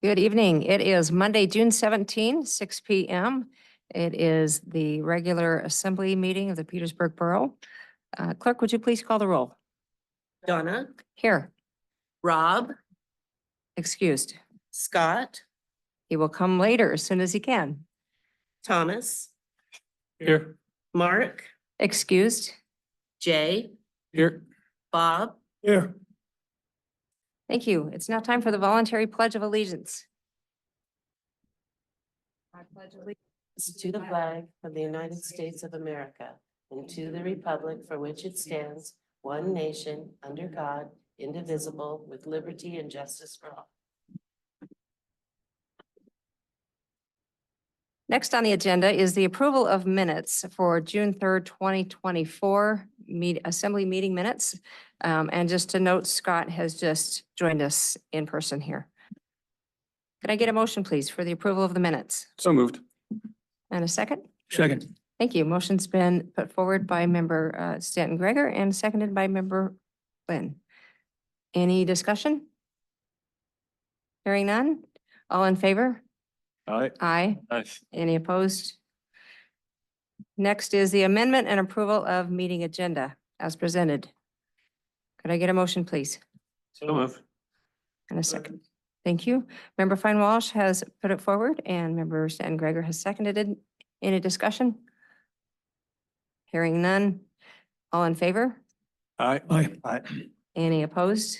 Good evening. It is Monday, June 17, 6 p.m. It is the regular assembly meeting of the Petersburg Borough. Clerk, would you please call the roll? Donna, Here, Rob, excused. Scott, He will come later as soon as he can. Thomas, Here. Mark, Excused. Jay, Here. Bob, Here. Thank you. It's now time for the voluntary pledge of allegiance. I pledge allegiance to the flag of the United States of America and to the republic for which it stands, one nation, under God, indivisible, with liberty and justice for all. Next on the agenda is the approval of minutes for June 3rd, 2024 assembly meeting minutes. And just to note, Scott has just joined us in person here. Could I get a motion, please, for the approval of the minutes? So moved. And a second? Second. Thank you. Motion's been put forward by member Stanton Gregor and seconded by member Lynn. Any discussion? Hearing none? All in favor? Aye. Aye. Nice. Any opposed? Next is the amendment and approval of meeting agenda as presented. Could I get a motion, please? So moved. And a second. Thank you. Member Fine Walsh has put it forward and member Stanton Gregor has seconded it. Any discussion? Hearing none. All in favor? Aye. Aye. Aye. Any opposed?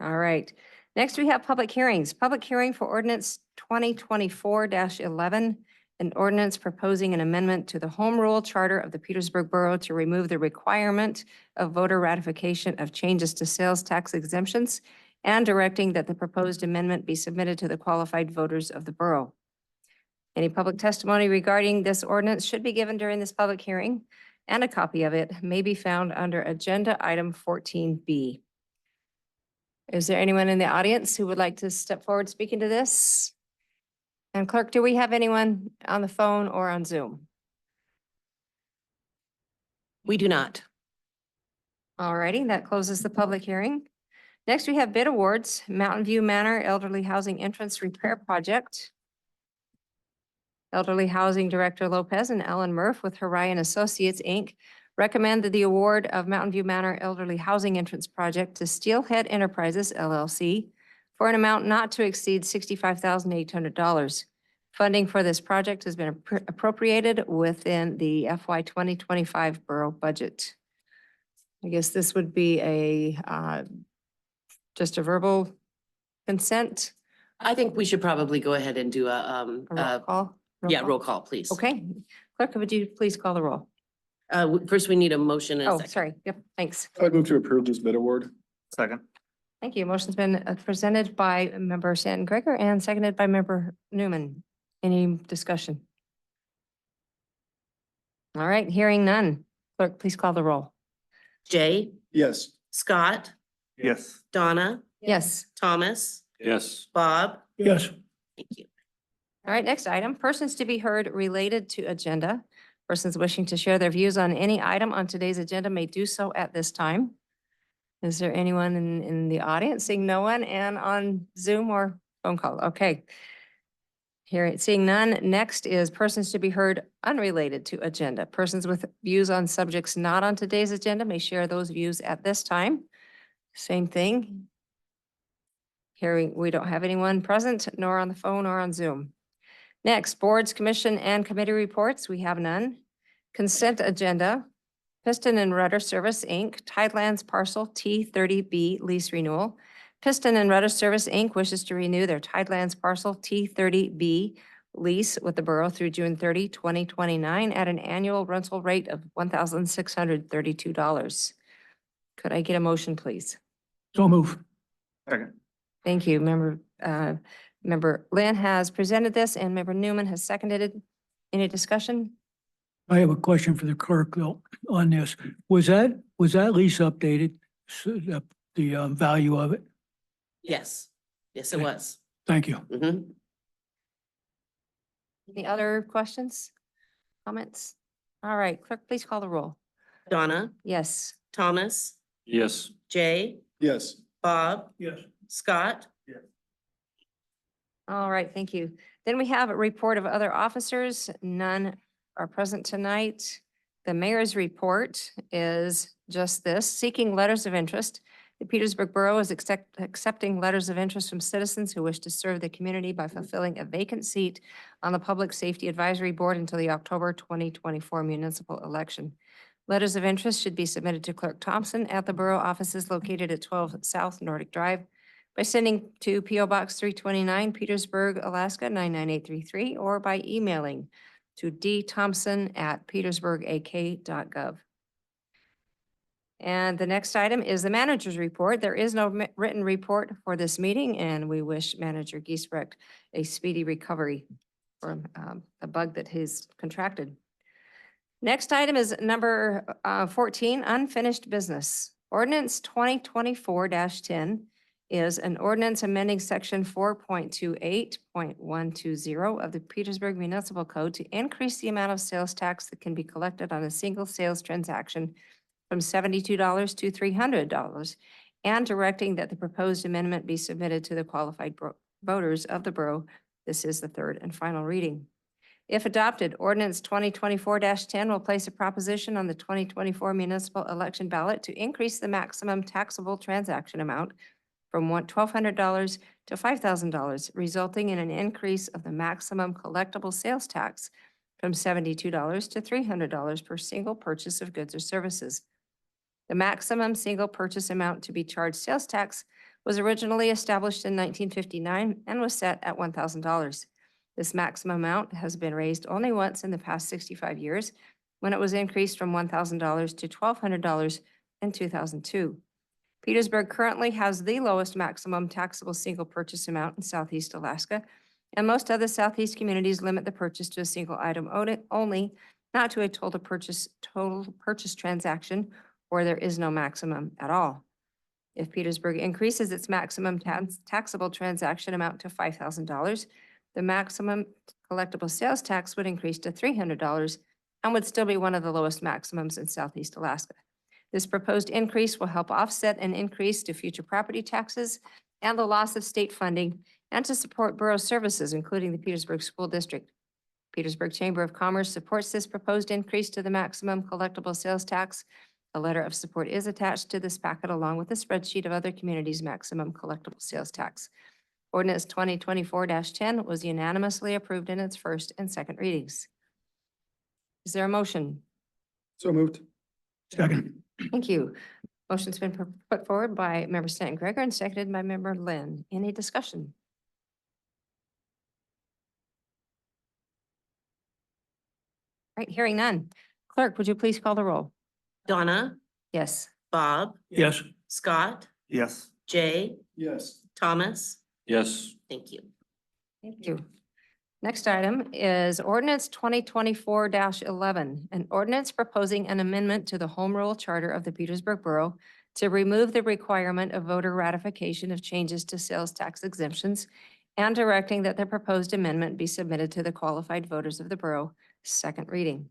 All right. Next, we have public hearings. Public hearing for ordinance 2024-11, an ordinance proposing an amendment to the Home Rule Charter of the Petersburg Borough to remove the requirement of voter ratification of changes to sales tax exemptions and directing that the proposed amendment be submitted to the qualified voters of the borough. Any public testimony regarding this ordinance should be given during this public hearing, and a copy of it may be found under agenda item 14B. Is there anyone in the audience who would like to step forward speaking to this? And clerk, do we have anyone on the phone or on Zoom? We do not. All righty, that closes the public hearing. Next, we have bid awards, Mountain View Manor Elderly Housing Entrance Repair Project. Elderly Housing Director Lopez and Ellen Murph with Horion Associates, Inc. recommend that the award of Mountain View Manor Elderly Housing Entrance Project to Steelhead Enterprises, LLC, for an amount not to exceed $65,800. Funding for this project has been appropriated within the FY 2025 borough budget. I guess this would be just a verbal consent. I think we should probably go ahead and do A roll call? roll call, please. Okay. Clerk, would you please call the roll? First, we need a motion and a Oh, second. sorry. Yep, thanks. I'd move to approve this bid award. Second. Thank you. Motion's been presented by member Stanton Gregor and seconded by member Newman. Any discussion? All right, hearing none. Clerk, please call the roll. Jay, Yes. Scott, Yes. Donna, Yes. Thomas, Yes. Bob. Yes. Thank you. All right, next item, persons to be heard related to agenda. Persons wishing to share their views on any item on today's agenda may do so at this time. Is there anyone in the audience? Seeing no one, and on Zoom or phone call? Okay. Seeing none, next is persons to be heard unrelated to agenda. Persons with views on subjects not on today's agenda may share those views at this time. Same thing. We don't have anyone present, nor on the phone or on Zoom. Next, boards, commission, and committee reports. We have none. Consent agenda. Piston and Rudder Service, Inc., Tidelands Parcel T30B lease renewal. Piston and Rudder Service, Inc. wishes to renew their Tidelands Parcel T30B lease with the borough through June 30, 2029 at an annual rental rate of $1,632. Could I get a motion, please? So move. Second. Thank you. Member Lynn has presented this and member Newman has seconded it. Any discussion? I have a question for the clerk though on this. Was that lease updated, the value of it? Yes. Yes, it was. Thank you. Mhm. Any other questions, comments? All right, clerk, please call the roll. Donna, Yes. Thomas, Yes. Jay, Yes. Bob, Yes. Scott, Yes. All right, thank you. Then we have a report of other officers. None are present tonight. The mayor's report is just this, seeking letters of interest. The Petersburg Borough is accepting letters of interest from citizens who wish to serve the community by fulfilling a vacant seat on the Public Safety Advisory Board until the October 2024 municipal election. Letters of interest should be submitted to Clerk Thompson at the Borough offices located at 12 South Nordic Drive by sending to P.O. Box 329, Petersburg, Alaska 99833, or by emailing to dthompson@petersburgak.gov. And the next item is the manager's report. There is no written report for this meeting, and we wish Manager Giesbrecht a speedy recovery from a bug that he's contracted. Next item is number 14, unfinished business. Ordinance 2024-10 is an ordinance amending section 4.28.120 of the Petersburg Municipal Code to increase the amount of sales tax that can be collected on a single sales transaction from $72 to $300, and directing that the proposed amendment be submitted to the qualified voters of the borough. This is the third and final reading. If adopted, ordinance 2024-10 will place a proposition on the 2024 municipal election ballot to increase the maximum taxable transaction amount from $1,200 to $5,000, resulting in an increase of the maximum collectible sales tax from $72 to $300 per single purchase of goods or services. The maximum single purchase amount to be charged sales tax was originally established in 1959 and was set at $1,000. This maximum amount has been raised only once in the past 65 years, when it was increased from $1,000 to $1,200 in 2002. Petersburg currently has the lowest maximum taxable single purchase amount in Southeast Alaska, and most other Southeast communities limit the purchase to a single item only, not to a total purchase transaction, or there is no maximum at all. If Petersburg increases its maximum taxable transaction amount to $5,000, the maximum collectible sales tax would increase to $300 and would still be one of the lowest maximums in Southeast Alaska. This proposed increase will help offset an increase to future property taxes and the loss of state funding, and to support borough services, including the Petersburg School District. Petersburg Chamber of Commerce supports this proposed increase to the maximum collectible sales tax. A letter of support is attached to this packet along with a spreadsheet of other communities' maximum collectible sales tax. Ordinance 2024-10 was unanimously approved in its first and second readings. Is there a motion? So moved. Second. Thank you. Motion's been put forward by Member Stanton Gregor and seconded by Member Lynn. Any discussion? All right, hearing none. Clerk, would you please call the roll? Donna, Yes. Bob, Yes. Scott, Yes. Jay, Yes. Thomas. Yes. Thank you. Thank you. Next item is ordinance 2024-11, an ordinance proposing an amendment to the Home Rule Charter of the Petersburg Borough to remove the requirement of voter ratification of changes to sales tax exemptions, and directing that the proposed amendment be submitted to the qualified voters of the borough. Second reading.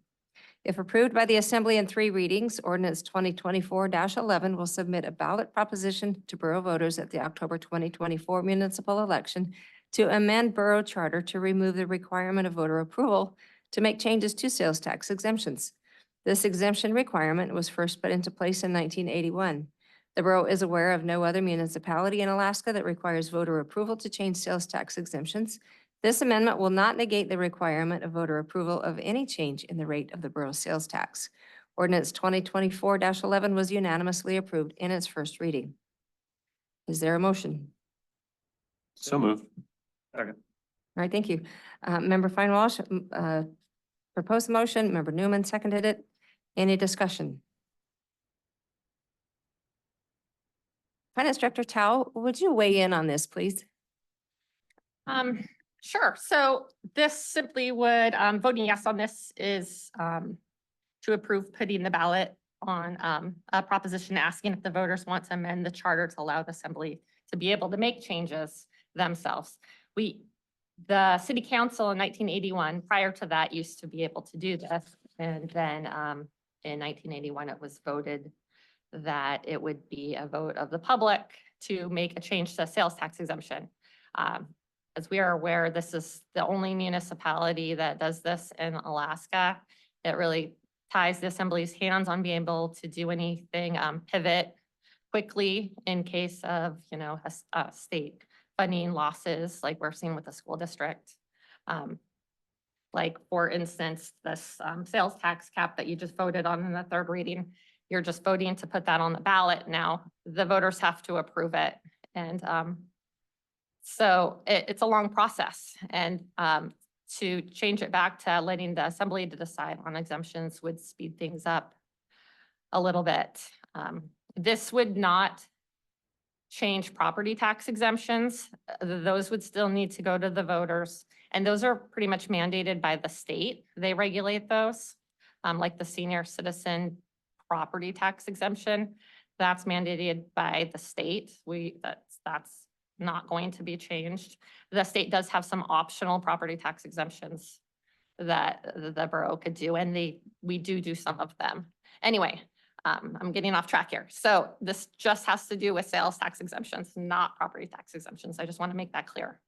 If approved by the Assembly in three readings, ordinance 2024-11 will submit a ballot proposition to borough voters at the October 2024 municipal election to amend borough charter to remove the requirement of voter approval to make changes to sales tax exemptions. This exemption requirement was first put into place in 1981. The borough is aware of no other municipality in Alaska that requires voter approval to change sales tax exemptions. This amendment will not negate the requirement of voter approval of any change in the rate of the borough sales tax. Ordinance 2024-11 was unanimously approved in its first reading. Is there a motion? So moved. Second. All right, thank you. Member Feinwalsh proposed the motion. Member Newman seconded it. Any discussion? Finance Director Tao, would you weigh in on this, please? Sure. So this simply would, voting yes on this is to approve putting the ballot on a proposition asking if the voters want to amend the charter to allow the assembly to be able to make changes themselves. The city council in 1981, prior to that, used to be able to do this. And then in 1981, it was voted that it would be a vote of the public to make a change to sales tax exemption. as we are aware, this is the only municipality that does this in Alaska. It really ties the assembly's hands on being able to do anything, pivot quickly in case of, state funding losses like we're seeing with the school district. Like, for instance, this sales tax cap that you just voted on in the third reading, you're just voting to put that on the ballot now. The voters have to approve it. And so it's a long process. And to change it back to letting the assembly to decide on exemptions would speed things up a little bit. This would not change property tax exemptions. Those would still need to go to the voters. And those are pretty much mandated by the state. They regulate those, like the senior citizen property tax exemption. That's mandated by the state. That's not going to be changed. The state does have some optional property tax exemptions that the borough could do, and we do some of them. Anyway, I'm getting off track here. So this just has to do with sales tax exemptions, not property tax exemptions. I just want to make that clear.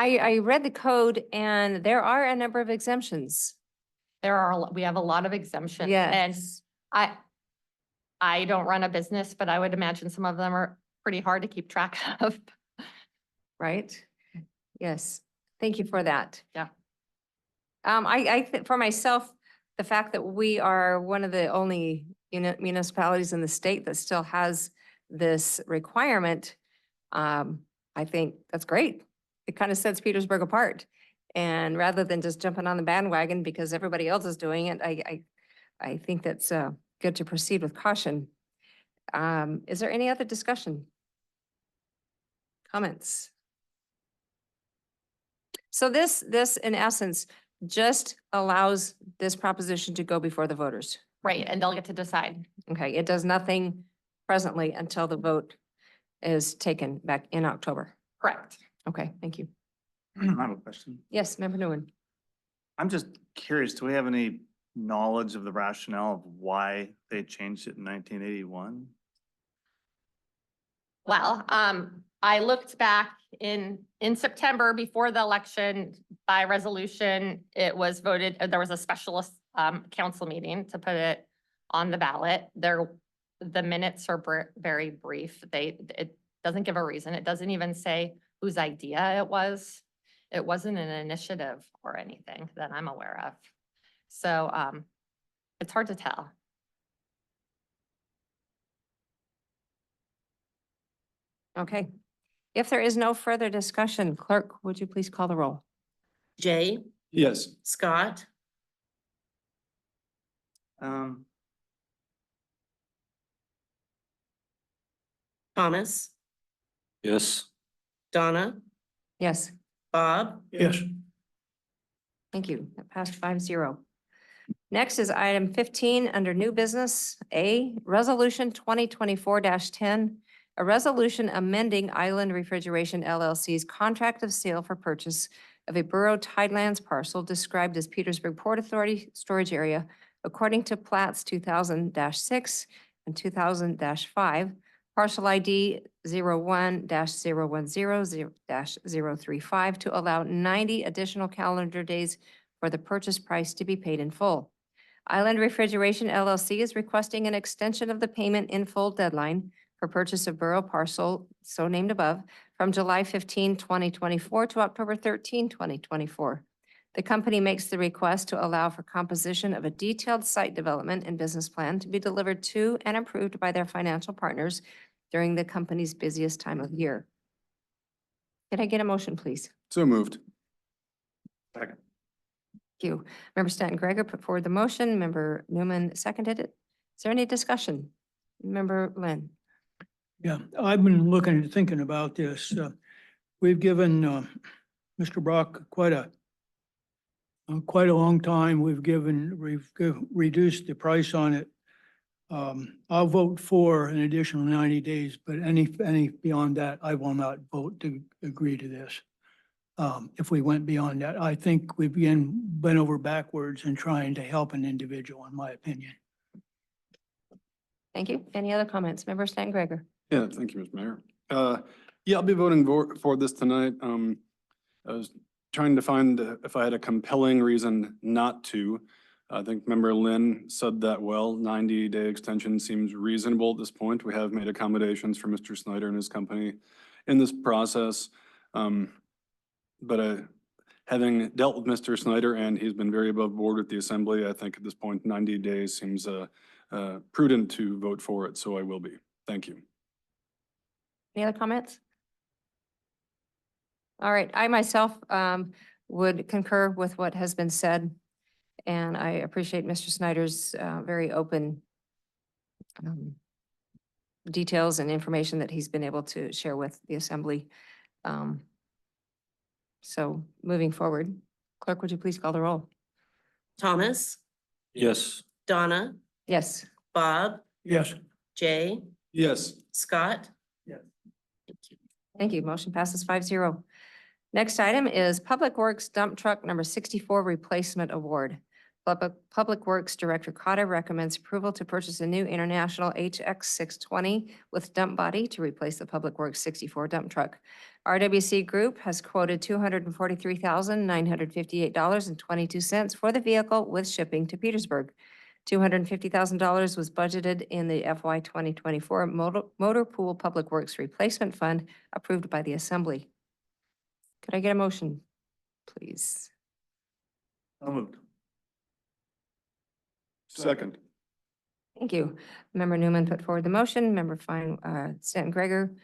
I read the code and there are a number of exemptions. We have a lot of exemptions. And Yes, I don't run a business, but I would imagine some of them are pretty hard to keep track of. right? Yes, thank you for that. Yeah. For myself, the fact that we are one of the only municipalities in the state that still has this requirement, I think that's great. It kind of sets Petersburg apart. And rather than just jumping on the bandwagon because everybody else is doing it, I think that's good to proceed with caution. Is there any other discussion? Comments? So this in essence just allows this proposition to go before the voters. Right, and they'll get to decide. Okay, it does nothing presently until the vote is taken back in October. Correct. Okay, thank you. I have a question. Yes, Member Nguyen. I'm just curious, do we have any knowledge of the rationale of why they changed it in 1981? Well, I looked back in September before the election by resolution. It was voted, there was a specialist council meeting to put it on the ballot. The minutes are very brief. It doesn't give a reason. It doesn't even say whose idea it was. It wasn't an initiative or anything that I'm aware of. So it's hard to tell. Okay. If there is no further discussion, clerk, would you please call the roll? Jay, Yes. Scott, Thomas, Yes. Donna, Yes, Bob, Yes. thank you. That passed 5-0. Next is item 15 under new business. A, Resolution 2024-10, a resolution amending Island Refrigeration LLC's contract of sale for purchase of a Borough Tidelands parcel described as Petersburg Port Authority storage area according to plats 2000-6 and 2000-5, parcel ID 01-010-035 to allow 90 additional calendar days for the purchase price to be paid in full. Island Refrigeration LLC is requesting an extension of the payment in full deadline for purchase of Borough parcel, so named above, from July 15, 2024 to October 13, 2024. The company makes the request to allow for composition of a detailed site development and business plan to be delivered to and approved by their financial partners during the company's busiest time of year. Can I get a motion, please? So moved. Second. Thank you. Member Stanton Gregor put forward the motion. Member Newman seconded it. Is there any discussion? Member Lynn? Yeah, I've been looking and thinking about this. We've given Mr. Brock quite a long time. We've reduced the price on it. I'll vote for an additional 90 days, but any beyond that, I will not vote to agree to this. If we went beyond that, I think we've been over backwards in trying to help an individual, in my opinion. Thank you. Any other comments? Member Stanton Gregor? Yeah, thank you, Mr. Mayor. Yeah, I'll be voting for this tonight. I was trying to find if I had a compelling reason not to. I think Member Lynn said that well, 90-day extension seems reasonable at this point. We have made accommodations for Mr. Snyder and his company in this process. But having dealt with Mr. Snyder and he's been very above board with the assembly, I think at this point, 90 days seems prudent to vote for it, so I will be. Thank you. Any other comments? All right, I myself would concur with what has been said, and I appreciate Mr. Snyder's very open details and information that he's been able to share with the assembly. So moving forward, clerk, would you please call the roll? Thomas, Yes. Donna, Yes. Bob, Yes. Jay, Yes. Scott. Yes. Thank you. Thank you. Motion passes 5-0. Next item is Public Works Dump Truck Number 64 Replacement Award. Public Works Director Cotta recommends approval to purchase a new International HX 620 with dump body to replace the Public Works 64 dump truck. RWC Group has quoted $243,958.22 for the vehicle with shipping to Petersburg. $250,000 was budgeted in the FY 2024 Motor Pool Public Works Replacement Fund approved by the Assembly. Could I get a motion, please? I'll move. Second. Thank you. Member Newman put forward the motion. Member Stanton Gregor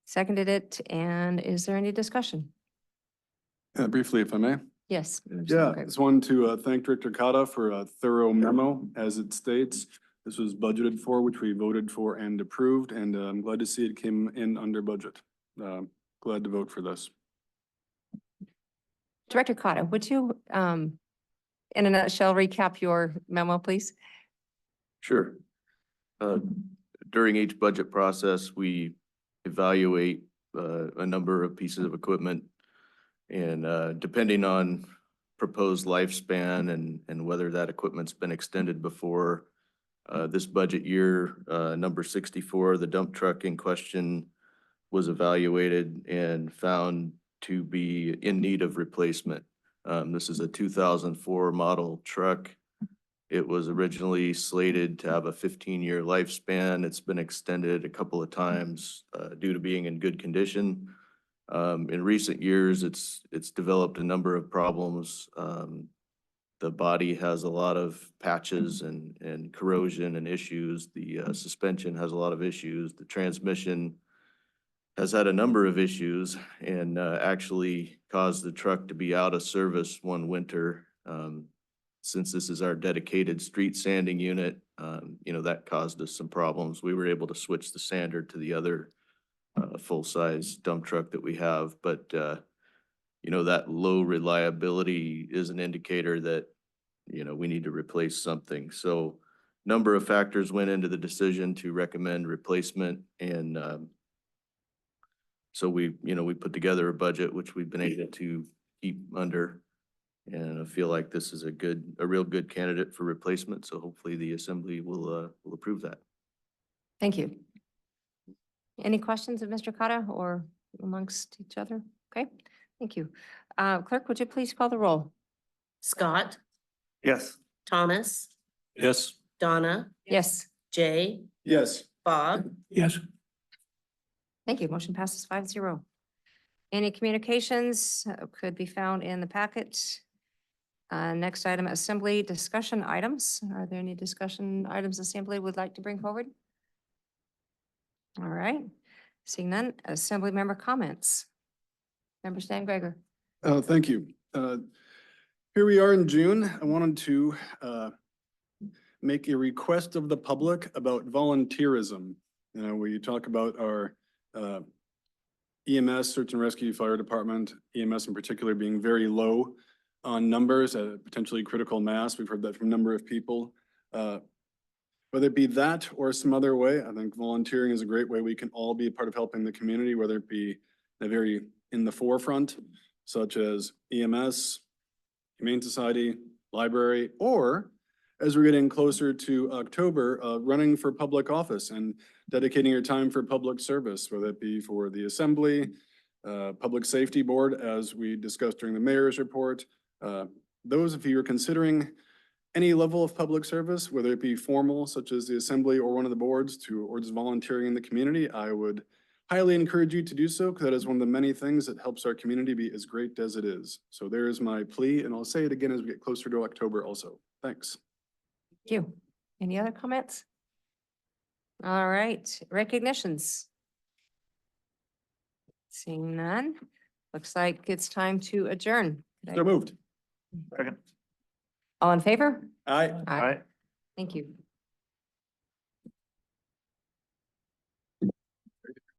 seconded it. And is there any discussion? Briefly, if I may. Yes. Member Yeah, Stanton Gregor. just wanted to thank Director Cotta for a thorough memo. As it states, this was budgeted for, which we voted for and approved, and I'm glad to see it came in under budget. Glad to vote for this. Director Cotta, would you, in a nutshell, recap your memo, please? Sure. During each budget process, we evaluate a number of pieces of equipment. And depending on proposed lifespan and whether that equipment's been extended before, this budget year, number 64, the dump truck in question was evaluated and found to be in need of replacement. This is a 2004 model truck. It was originally slated to have a 15-year lifespan. It's been extended a couple of times due to being in good condition. In recent years, it's developed a number of problems. The body has a lot of patches and corrosion and issues. The suspension has a lot of issues. The transmission has had a number of issues and actually caused the truck to be out of service one winter. Since this is our dedicated street sanding unit, that caused us some problems. We were able to switch the sander to the other full-size dump truck that we have, but that low reliability is an indicator that, we need to replace something. So number of factors went into the decision to recommend replacement, and so we put together a budget which we've been able to keep under, and I feel like this is a real good candidate for replacement. So hopefully the assembly will approve that. Thank you. Any questions of Mr. Cotta or amongst each other? Okay, thank you. Clerk, would you please call the roll? Scott, Yes. Thomas, Yes. Donna, Yes. Jay, Yes. Bob, Yes. Thank you. Motion passes 5-0. Any communications could be found in the packet. Next item, assembly discussion items. Are there any discussion items assembly would like to bring forward? All right. Seeing none, assembly member comments. Member Stan Gregor. Thank you. Here we are in June. I wanted to make a request of the public about volunteerism. We talk about our EMS, search and rescue, fire department, EMS in particular being very low on numbers at a potentially critical mass. We've heard that from a number of people. Whether it be that or some other way, I think volunteering is a great way we can all be a part of helping the community, whether it be in the forefront, such as EMS, Humane Society, library, or as we're getting closer to October, running for public office and dedicating your time for public service, whether it be for the Assembly, Public Safety Board, as we discussed during the mayor's report. Those of you who are considering any level of public service, whether it be formal, such as the Assembly or one of the boards, or just volunteering in the community, I would highly encourage you to do so, because that is one of the many things that helps our community be as great as it is. So there is my plea, and I'll say it again as we get closer to October also. Thanks. Thank you. Any other comments? All right, recognitions. Seeing none, looks like it's time to adjourn. Could I- So moved. Second. All in favor? Aye. All right. Thank you.